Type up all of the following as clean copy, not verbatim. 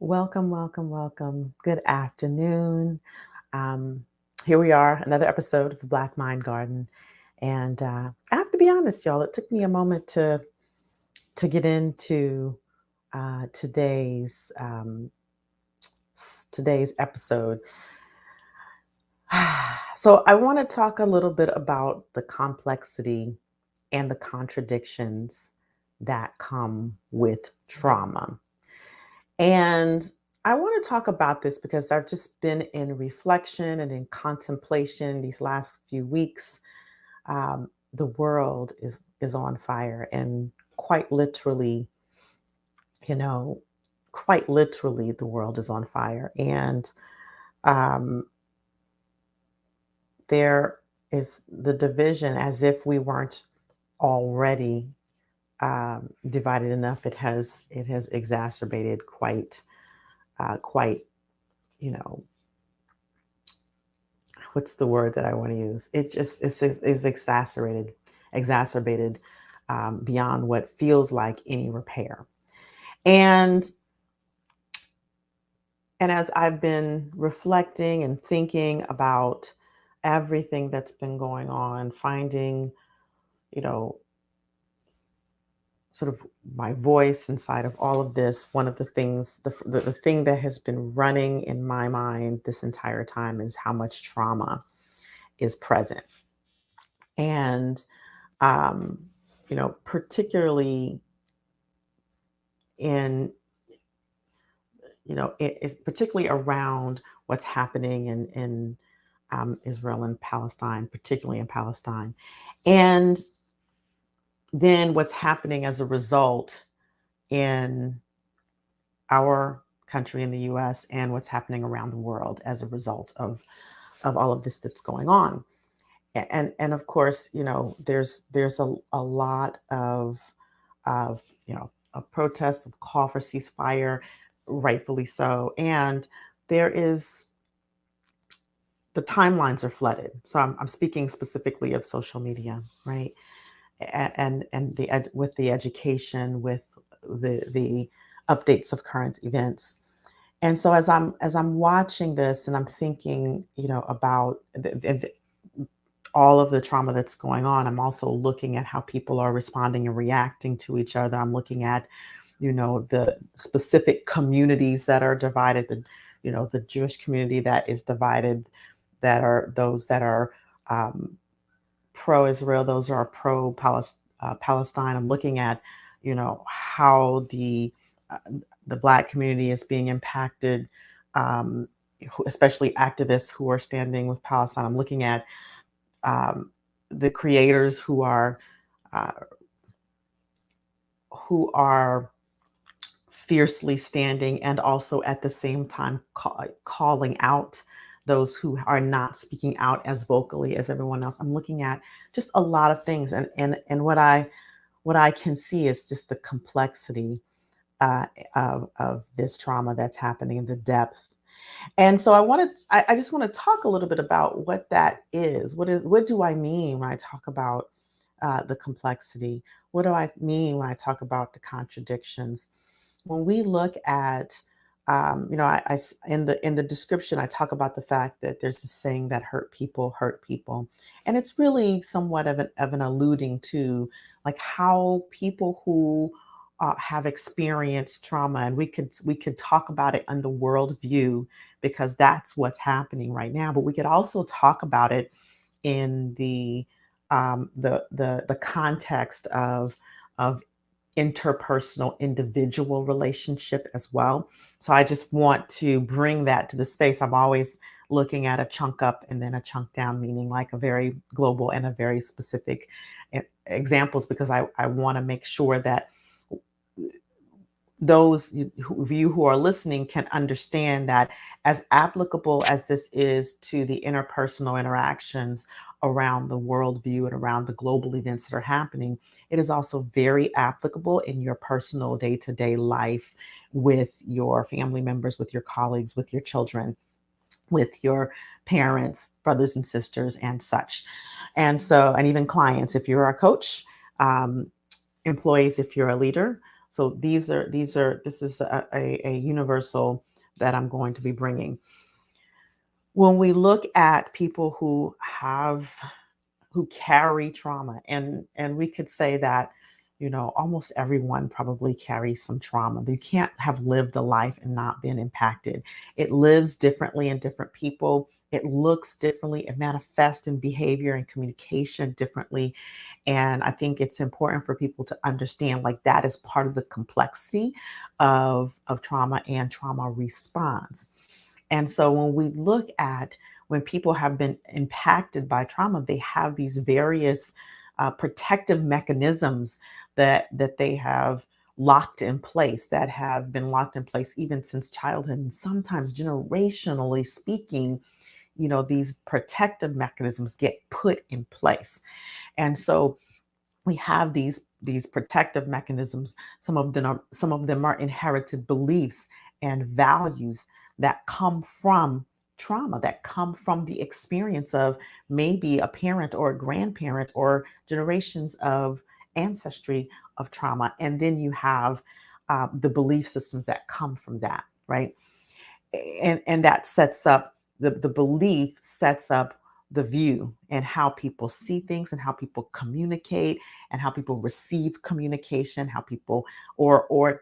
Welcome, welcome, welcome. Good afternoon. Um, Here we are, another episode of the Black Mind Garden. And I have to be honest, y'all, it took me a moment to get into today's episode. So I want to talk a little bit about the complexity and the contradictions that come with trauma. And I want to talk about this because I've just been in reflection and in contemplation these last few weeks. The world is on fire, and quite literally, you know, quite literally, the world is on fire, and um, there is the division, as if we weren't already divided enough. It has exacerbated quite you know what's the word that I want to use? It just is exacerbated beyond what feels like any repair. And and as I've been reflecting and thinking about everything that's been going on, finding, you know, sort of my voice inside of all of this, one of the things, the thing that has been running in my mind this entire time is how much trauma is present. And um, particularly in, it's particularly around what's happening in Israel and Palestine, particularly in Palestine. And then what's happening as a result in our country in the US and what's happening around the world as a result of all of this that's going on. And of course, there's a lot of protests, of call for ceasefire, rightfully so. And there is the timelines are flooded. So I'm speaking specifically of social media, right? And with the education, with the updates of current events. And so as I'm watching this and I'm thinking, about all of the trauma that's going on, I'm also looking at how people are responding and reacting to each other. I'm looking at, the specific communities that are divided, the Jewish community that is divided, that are those that are pro-Israel, those are Palestine. I'm looking at, how uh, the Black community is being impacted, especially activists who are standing with Palestine. I'm looking at um, the creators uh, who are fiercely standing and also at the same time calling out those who are not speaking out as vocally as everyone else. I'm looking at just a lot of things, and what I can see is just the complexity of this trauma that's happening and the depth. And so I just want to talk a little bit about what that is. What do I mean when I talk about the complexity? What do I mean when I talk about the contradictions? When we look at, in the description, I talk about the fact that there's this saying that hurt people, and it's really somewhat of an alluding to like how people who have experienced trauma, and we could talk about it on the world view because that's what's happening right now, but we could also talk about it in the context of interpersonal individual relationship as well. So I just want to bring that to the space. I'm always looking at a chunk up and then a chunk down, meaning like a very global and a very specific examples, because I want to make sure that those of you who are listening can understand that as applicable as this is to the interpersonal interactions around the worldview and around the global events that are happening, it is also very applicable in your personal day-to-day life with your family members, with your colleagues, with your children, with your parents, brothers and sisters, and such. And even clients, if you're a coach, employees, if you're a leader. So this is a universal that I'm going to be bringing. When we look at people who carry trauma, and we could say that, almost everyone probably carries some trauma. You can't have lived a life and not been impacted. It lives differently in different people. It looks differently. It manifests in behavior and communication differently. And I think it's important for people to understand, like, that is part of the complexity of trauma and trauma response. And so when we look at when people have been impacted by trauma, they have these various protective mechanisms that they have locked in place, that have been locked in place even since childhood, and sometimes generationally speaking, these protective mechanisms get put in place. And so we have these protective mechanisms. Some of them are inherited beliefs and values that come from trauma, that come from the experience of maybe a parent or a grandparent or generations of ancestry of trauma. And then you have the belief systems that come from that, right? And that sets up the belief, sets up the view, and how people see things, and how people communicate, and how people receive communication, how people or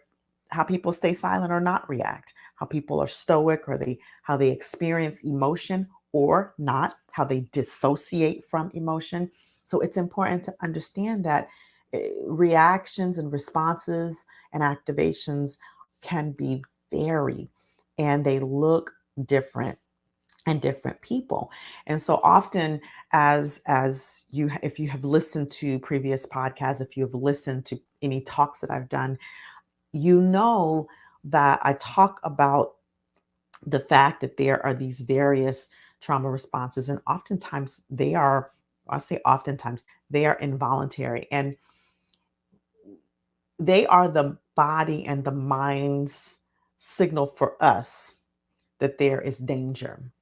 how people stay silent or not react, how people are stoic, or how they experience emotion or not, how they dissociate from emotion. So it's important to understand that reactions and responses and activations can be varied, and they look different and different people. And so often, as you if you have listened to previous podcasts, if you have listened to any talks that I've done, you know that I talk about the fact that there are these various trauma responses, and oftentimes they are, I'll say oftentimes, they are involuntary, and they are the body and the mind's signal for us that there is danger: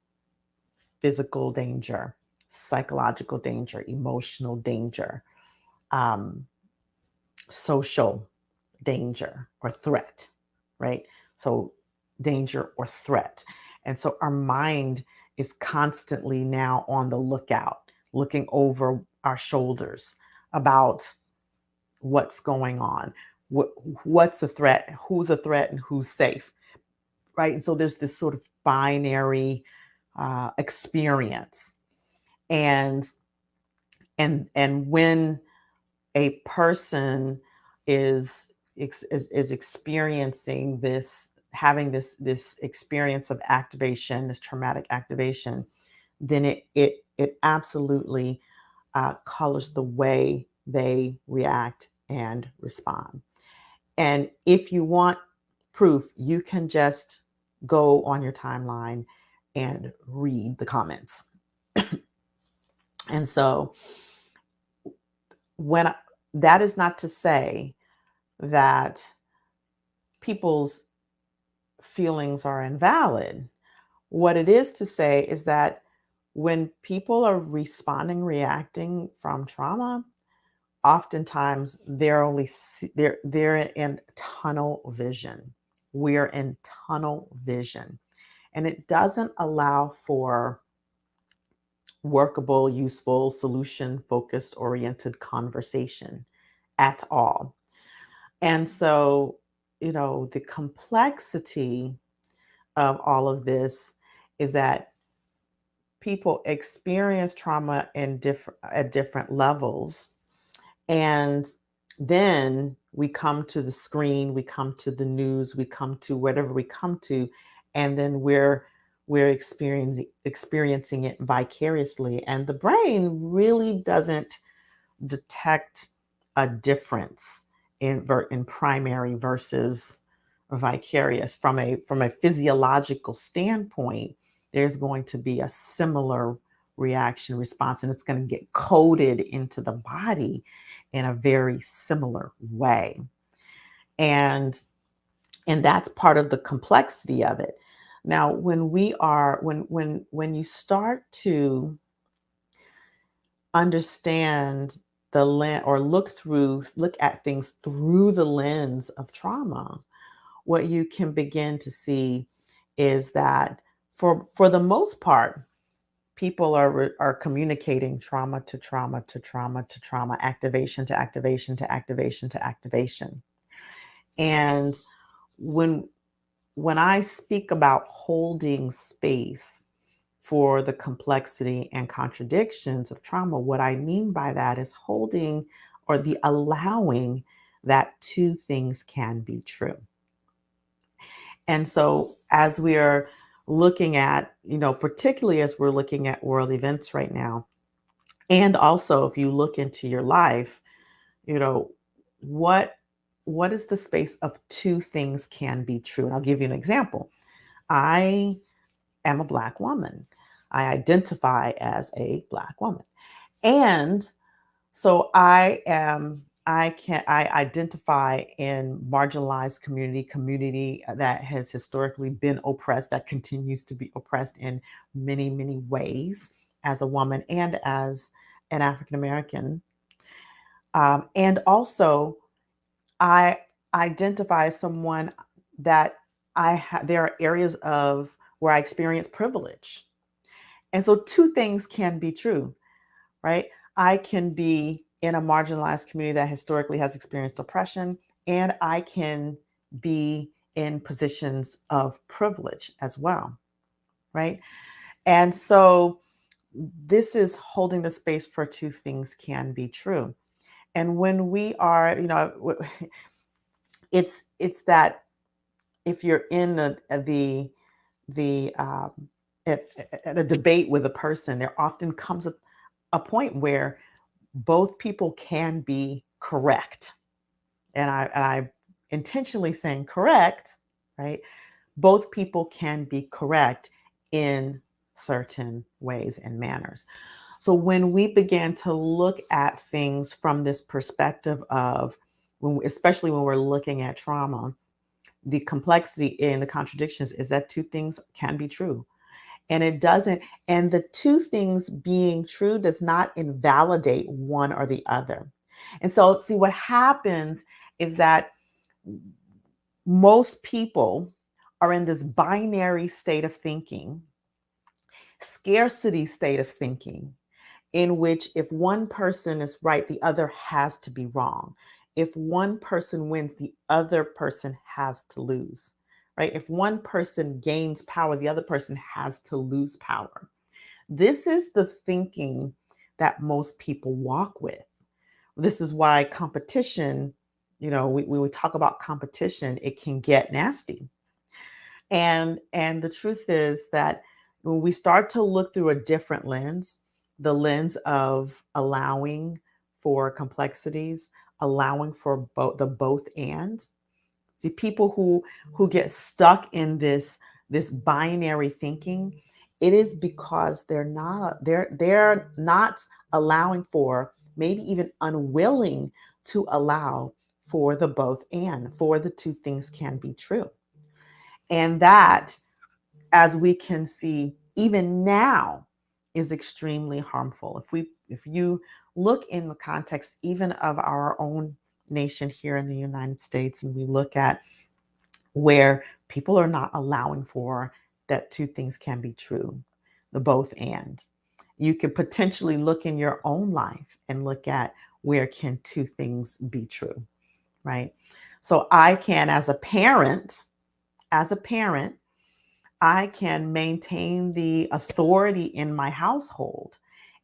physical danger, psychological danger, emotional danger, um, social danger or threat, right? So, danger or threat. And so, our mind is constantly now on the lookout, looking over our shoulders about what's going on, what, what's a threat, who's a threat, and who's safe, right? And so, there's this sort of binary experience. And when a person is experiencing this, having this experience of activation, this traumatic activation, then it absolutely colors the way they react and respond. And if you want proof, you can just go on your timeline and read the comments. And so, when I, that is not to say that people's feelings are invalid. What it is to say is that when people are responding, reacting from trauma, oftentimes they're in tunnel vision. We're in tunnel vision, and it doesn't allow for workable, useful, solution focused, oriented conversation at all. And so, the complexity of all of this is that people experience trauma at different levels. And then we come to the screen, we come to the news, we come to whatever we come to, and then we're experiencing it vicariously. And the brain really doesn't detect a difference in primary versus vicarious. From a physiological standpoint, there's going to be a similar reaction response, and it's going to get coded into the body in a very similar way. And that's part of the complexity of it. Now, when you start to understand the lens, or look at things through the lens of trauma, what you can begin to see is that for the most part, people are communicating trauma to trauma to trauma to trauma, activation to activation to activation to activation. And when when I speak about holding space for the complexity and contradictions of trauma, what I mean by that is holding, or the allowing, that two things can be true. And so as we are looking at, particularly as we're looking at world events right now, and also if you look into your life, you know, what what is the space of two things can be true? And I'll give you an example. I am a Black woman. I identify as a Black woman. And so I identify in marginalized community that has historically been oppressed, that continues to be oppressed in many, many ways, as a woman and as an African American. And also, I identify as someone that there are areas of where I experience privilege. And so two things can be true, right? I can be in a marginalized community that historically has experienced oppression, and I can be in positions of privilege as well, right? And so this is holding the space for two things can be true. And when we are, it's that if you're in the at a debate with a person, there often comes a point where both people can be correct. And I intentionally saying correct, right? Both people can be correct in certain ways and manners. So when we begin to look at things from this perspective of, especially when we're looking at trauma, the complexity and the contradictions is that two things can be true. And it doesn't, and the two things being true does not invalidate one or the other. And so, see, what happens is that most people are in this binary state of thinking, scarcity state of thinking, in which if one person is right, the other has to be wrong. If one person wins, the other person has to lose, right? If one person gains power, the other person has to lose power. This is the thinking that most people walk with. This is why competition, when we talk about competition, it can get nasty. And the truth is that when we start to look through a different lens, the lens of allowing for complexities, allowing for both and, see, people who get stuck in this binary thinking, it is because they're not allowing for, maybe even unwilling to allow for the both and, for the two things can be true. And that, as we can see even now, is extremely harmful. If you look in the context even of our own nation here in the United States, and we look at where people are not allowing for that two things can be true, the both and, you could potentially look in your own life and look at where can two things be true, right? So I can, as a parent, I can maintain the authority in my household.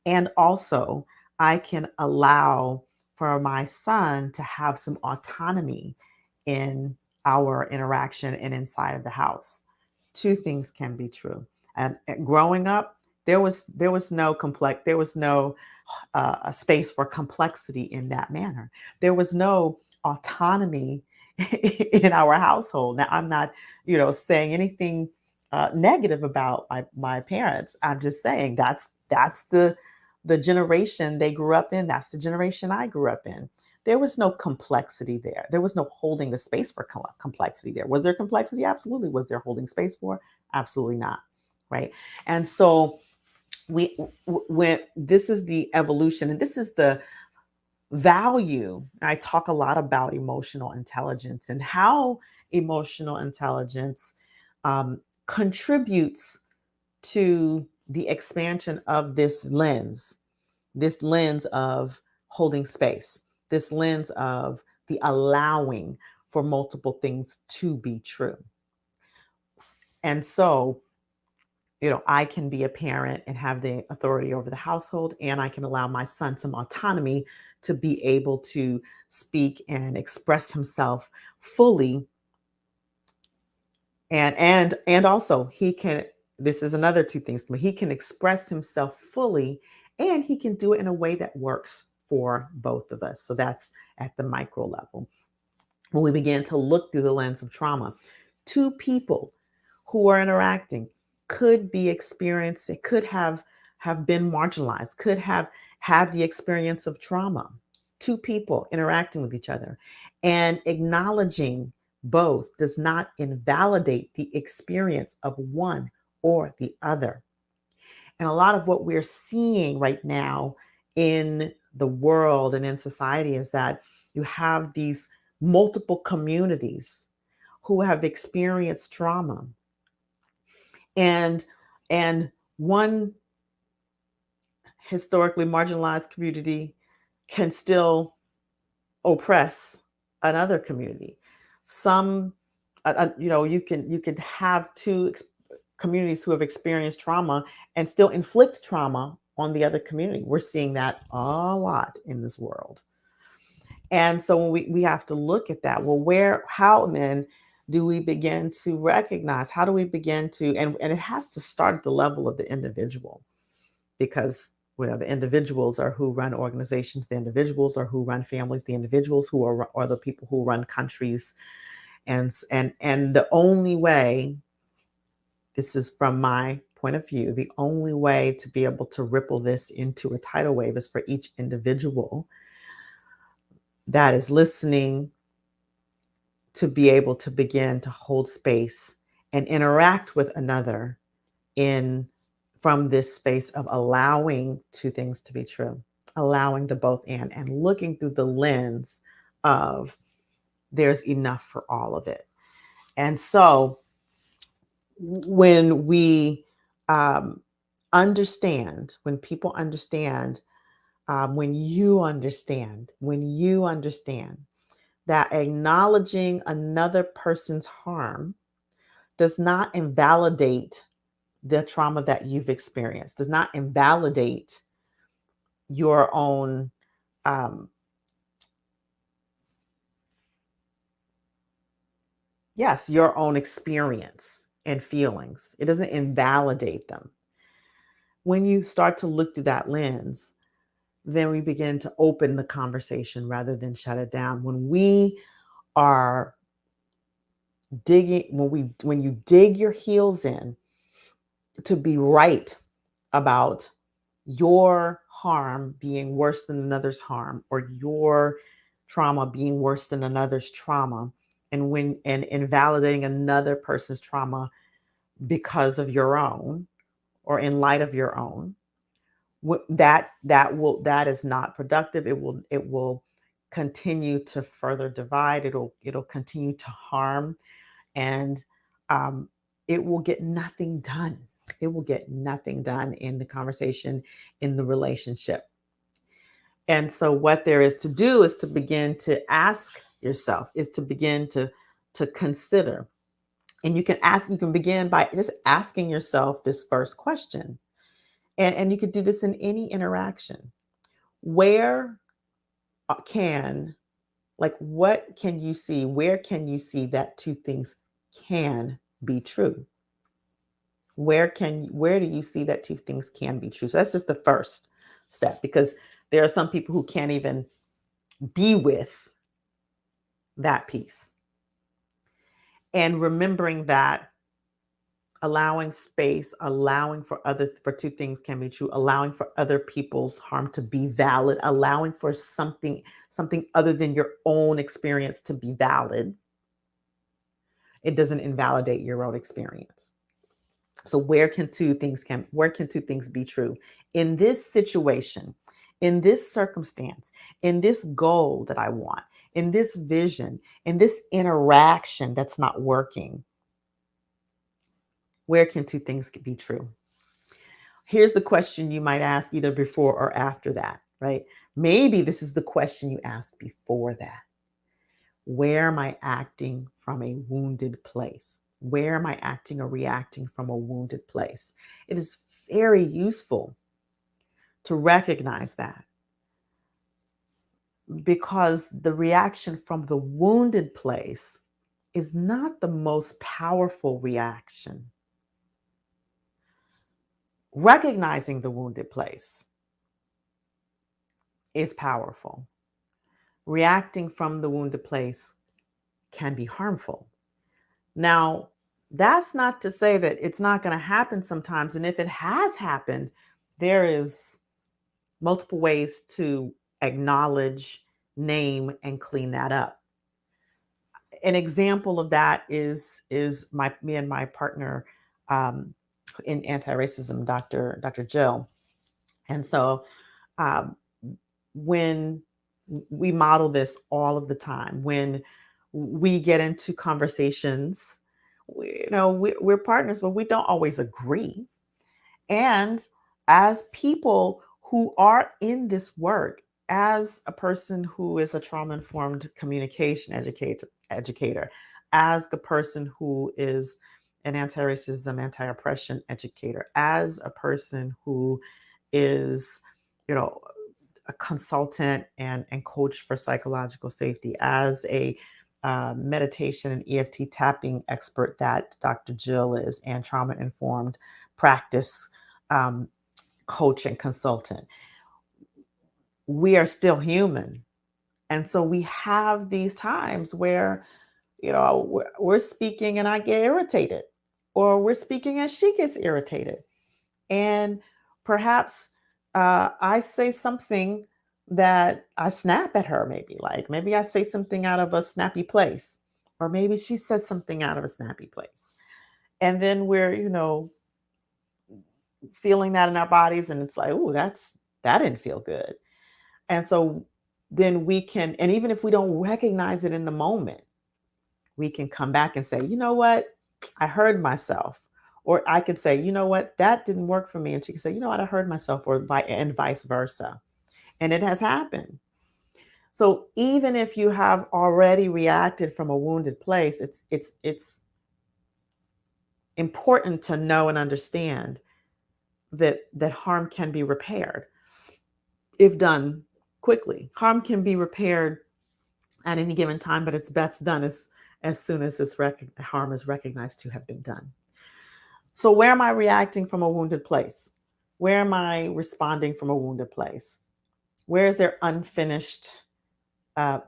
And also, I can allow for my son to have some autonomy in our interaction and inside of the house. Two things can be true. And growing up, there was no a space for complexity in that manner. There was no autonomy in our household. Now, I'm not, saying anything negative about my parents. I'm just saying that's the generation they grew up in. That's the generation I grew up in. There was no complexity there. There was no holding the space for complexity there. Was there complexity? Absolutely. Was there holding space for? Absolutely not. Right. And so when this is the evolution, and this is value. I talk a lot about emotional intelligence and how emotional intelligence contributes to the expansion of this lens of holding space, this lens of the allowing for multiple things to be true. And so, I can be a parent and have the authority over the household, and I can allow my son some autonomy to be able to speak and express himself fully. And also he can, this is another two things to me. He can express himself fully, and he can do it in a way that works for both of us. So that's at the micro level. When we begin to look through the lens of trauma, two people who are interacting could be experienced, it could have been marginalized, could have had the experience of trauma. Two people interacting with each other, and acknowledging both does not invalidate the experience of one or the other. And a lot of what we're seeing right now in the world and in society is that you have these multiple communities who have experienced trauma, and and one historically marginalized community can still oppress another community. Some you could have communities who have experienced trauma and still inflict trauma on the other community. We're seeing that a lot in this world. And so when we have to look at that, well, how then do we begin to recognize, how do we begin to, and it has to start at the level of the individual, because the individuals are who run organizations, the individuals are who run families, the individuals who are the people who run countries. And the only way, this is from my point of view, the only way to be able to ripple this into a tidal wave is for each individual that is listening to be able to begin to hold space and interact with another in from this space of allowing two things to be true, allowing the both and looking through the lens of there's enough for all of it. And so when we understand, when people understand, when you understand that acknowledging another person's harm does not invalidate the trauma that you've experienced, does not invalidate your own your own experience and feelings. It doesn't invalidate them. When you start to look through that lens, then we begin to open the conversation rather than shut it down. When we are digging, when you dig your heels in to be right about your harm being worse than another's harm, or your trauma being worse than another's trauma, and invalidating another person's trauma because of your own, or in light of your own, that is not productive. It will continue to further divide. It'll continue to harm, and um, it will get nothing done. It will get nothing done in the conversation, in the relationship. And so what there is to do is to begin to ask yourself, is to begin to consider. And you can begin by just asking yourself this first question. And you could do this in any interaction. Where can, what can you see? Where can you see that two things can be true? Where do you see that two things can be true? So that's just the first step, because there are some people who can't even be with that piece. And remembering that, allowing space, allowing for two things can be true, allowing for other people's harm to be valid, allowing for something other than your own experience to be valid. It doesn't invalidate your own experience. So where can two things be true? In this situation, in this circumstance, in this goal that I want, in this vision, in this interaction that's not working, where can two things be true? Here's the question you might ask either before or after that, right? Maybe this is the question you ask before that. Where am I acting from a wounded place? Where am I acting or reacting from a wounded place? It is very useful to recognize that, because the reaction from the wounded place is not the most powerful reaction. Recognizing the wounded place is powerful. Reacting from the wounded place can be harmful. Now, that's not to say that it's not going to happen sometimes. And if it has happened, there is multiple ways to acknowledge, name, and clean that up. An example of that is me and my partner um, in anti-racism, Dr. Jill. And so um, when we model this all of the time, when we get into conversations, we're partners, but we don't always agree. And as people who are in this work, as a person who is a trauma informed communication educator, as a person who is an anti racism, anti oppression educator, as a person who is, you know, a consultant and coach for psychological safety, as a meditation and EFT tapping expert that Dr. Jill is, and trauma informed practice um, coach and consultant. We are still human. And so we have these times where, we're speaking and I get irritated, or we're speaking and she gets irritated. And perhaps I say something that I snap at her, maybe I say something out of a snappy place, or maybe she says something out of a snappy place. And then we're, feeling that in our bodies, and it's like, oh, that didn't feel good. And so then we can, and even if we don't recognize it in the moment, we can come back and say, you know what, I heard myself. Or I could say, you know what, that didn't work for me. And she could say, you know what, I heard myself, and vice versa. And it has happened. So even if you have already reacted from a wounded place, it's important to know and understand that harm can be repaired if done quickly. Harm can be repaired at any given time, but it's best done as soon as harm is recognized to have been done. So where am I reacting from a wounded place? Where am I responding from a wounded place? Where is there unfinished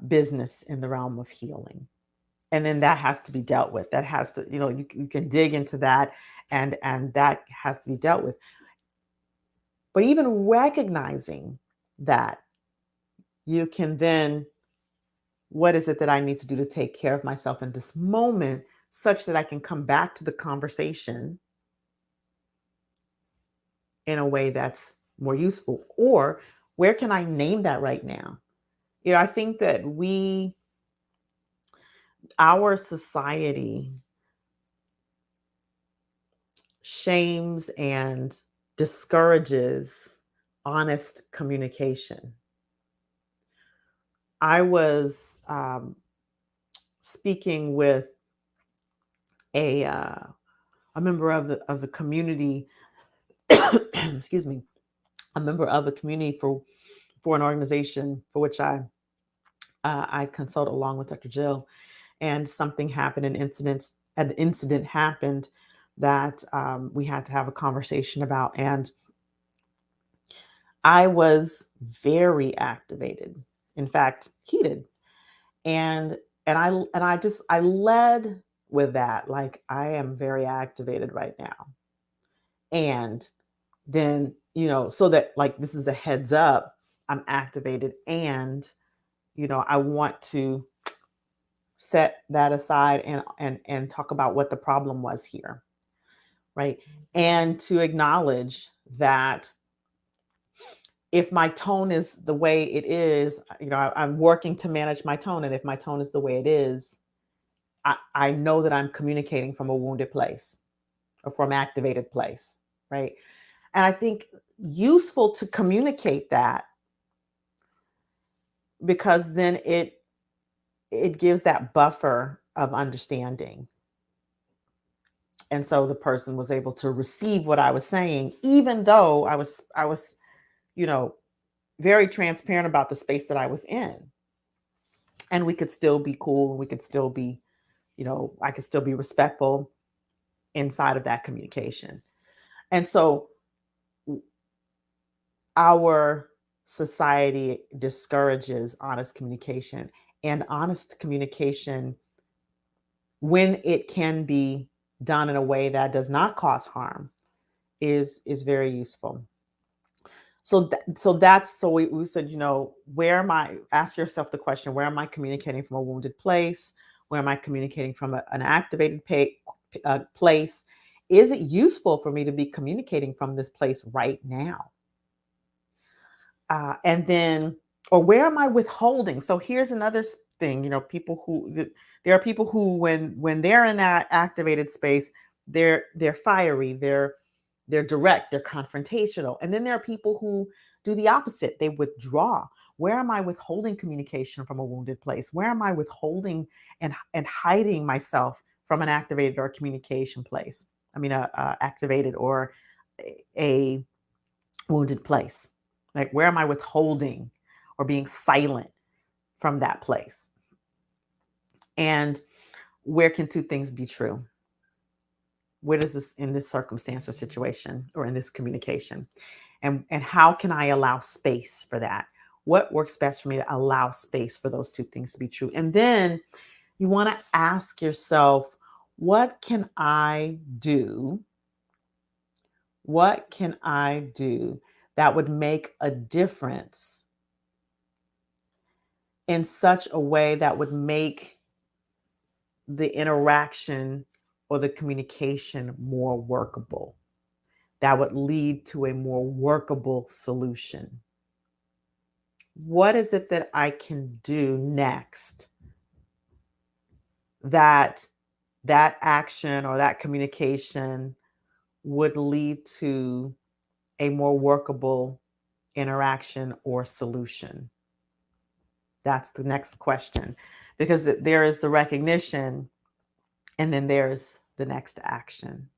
business in the realm of healing? And then that has to be dealt with. That has to, you can dig into that, and that has to be dealt with. But even recognizing that, you can then, what is it that I need to do to take care of myself in this moment such that I can come back to the conversation in a way that's more useful? Or where can I name that right now? I think that our society shames and discourages honest communication. I was speaking with a member of the community, excuse me, a member of the community for an organization for which I consult along with Dr. Jill, and something happened. An incident happened that we had to have a conversation about, and I was very activated. In fact, heated, and I led with that, like, I am very activated right now, and then so that, like, this is a heads up, I'm activated, and I want to set that aside and talk about what the problem was here, right? And to acknowledge that if my tone is the way it is, I'm working to manage my tone. And if my tone is the way it is, I know that I'm communicating from a wounded place or from activated place, right? And I think useful to communicate that, because then it gives that buffer of understanding. And so the person was able to receive what I was saying, even though I was, you know, very transparent about the space that I was in. And we could still be cool, and we could still be, I could still be respectful inside of that communication. And so our society discourages honest communication, and honest communication, when it can be done in a way that does not cause harm, is very useful. So we said, where am I? Ask yourself the question: where am I communicating from a wounded place? Where am I communicating from an activated place? Is it useful for me to be communicating from this place right now? And then, or where am I withholding? So here's another thing. There are people who, when they're in that activated space, they're fiery, they're direct, they're confrontational. And then there are people who do the opposite. They withdraw. Where am I withholding communication from a wounded place? Where am I withholding and hiding myself from an activated or communication place? I mean, a activated or a wounded place. Like, where am I withholding or being silent from that place? And where can two things be true? Where does this, in this circumstance or situation or in this communication? And how can I allow space for that? What works best for me to allow space for those two things to be true? And then you want to ask yourself, what can I do? What can I do that would make a difference in such a way that would make the interaction or the communication more workable, that would lead to a more workable solution? What is it that I can do next that that action or that communication would lead to a more workable interaction or solution? That's the next question, because there is the recognition, and then there's the next action,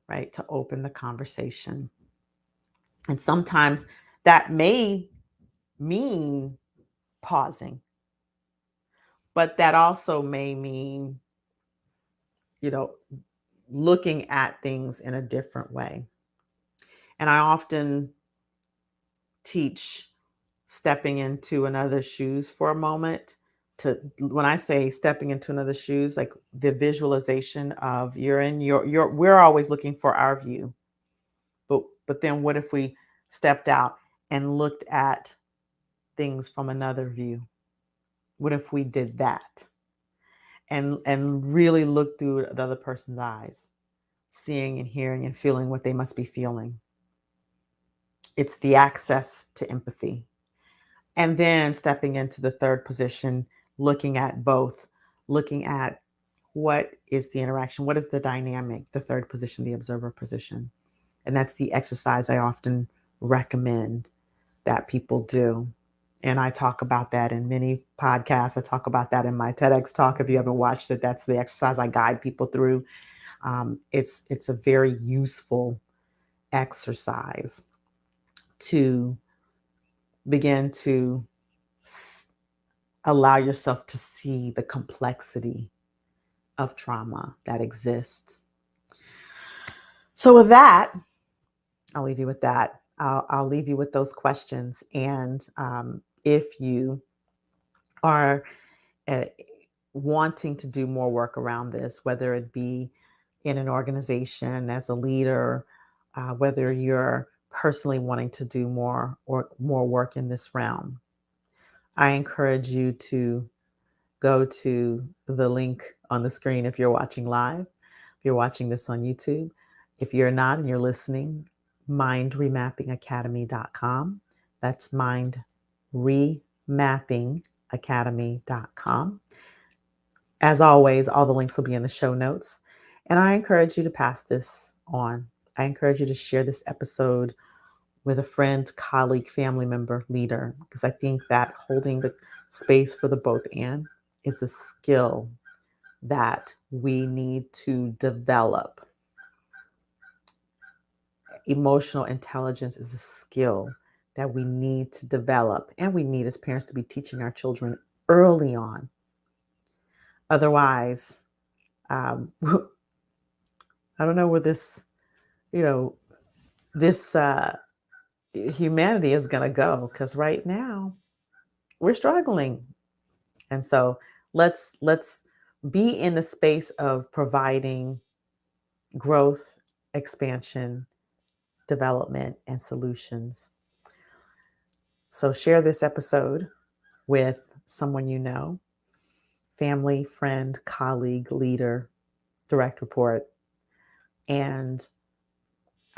right? To open the conversation. And sometimes that may mean pausing, but that also may mean, you know, looking at things in a different way. And I often teach stepping into another's shoes for a moment. To When I say stepping into another's shoes, like the visualization of you're in your we're always looking for our view. But then what if we stepped out and looked at things from another view? What if we did that and really looked through the other person's eyes, seeing and hearing and feeling what they must be feeling? It's the access to empathy. And then stepping into the third position, looking at both, looking at what is the interaction, what is the dynamic, the third position, the observer position. And that's the exercise I often recommend that people do. And I talk about that in many podcasts. I talk about that in my TEDx talk. If you haven't watched it, that's the exercise I guide people through. It's a very useful exercise to begin to allow yourself to see the complexity of trauma that exists. So with that, I'll leave you with that. I'll leave you with those questions. And if you are uh, wanting to do more work around this, whether it be in an organization as a leader, whether you're personally wanting to do more work in this realm, I encourage you to go to the link on the screen if you're watching live, if you're watching this on YouTube. If you're not and you're listening, mindremappingacademy.com. That's Mind Remapping Academy.com. As always, all the links will be in the show notes. And I encourage you to pass this on. I encourage you to share this episode with a friend, colleague, family member, leader, because I think that holding the space for the both and is a skill that we need to develop. Emotional intelligence is a skill that we need to develop, and we need as parents to be teaching our children early on. Otherwise, I don't know where this humanity is going to go, because right now we're struggling. And so let's be in the space of providing growth, expansion, development, and solutions. So share this episode with someone you know, family, friend, colleague, leader, direct report, and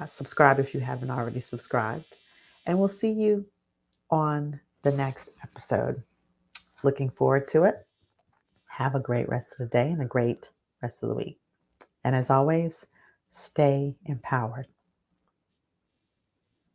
subscribe if you haven't already subscribed. And we'll see you on the next episode. Looking forward to it. Have a great rest of the day and a great rest of the week. And as always, stay empowered.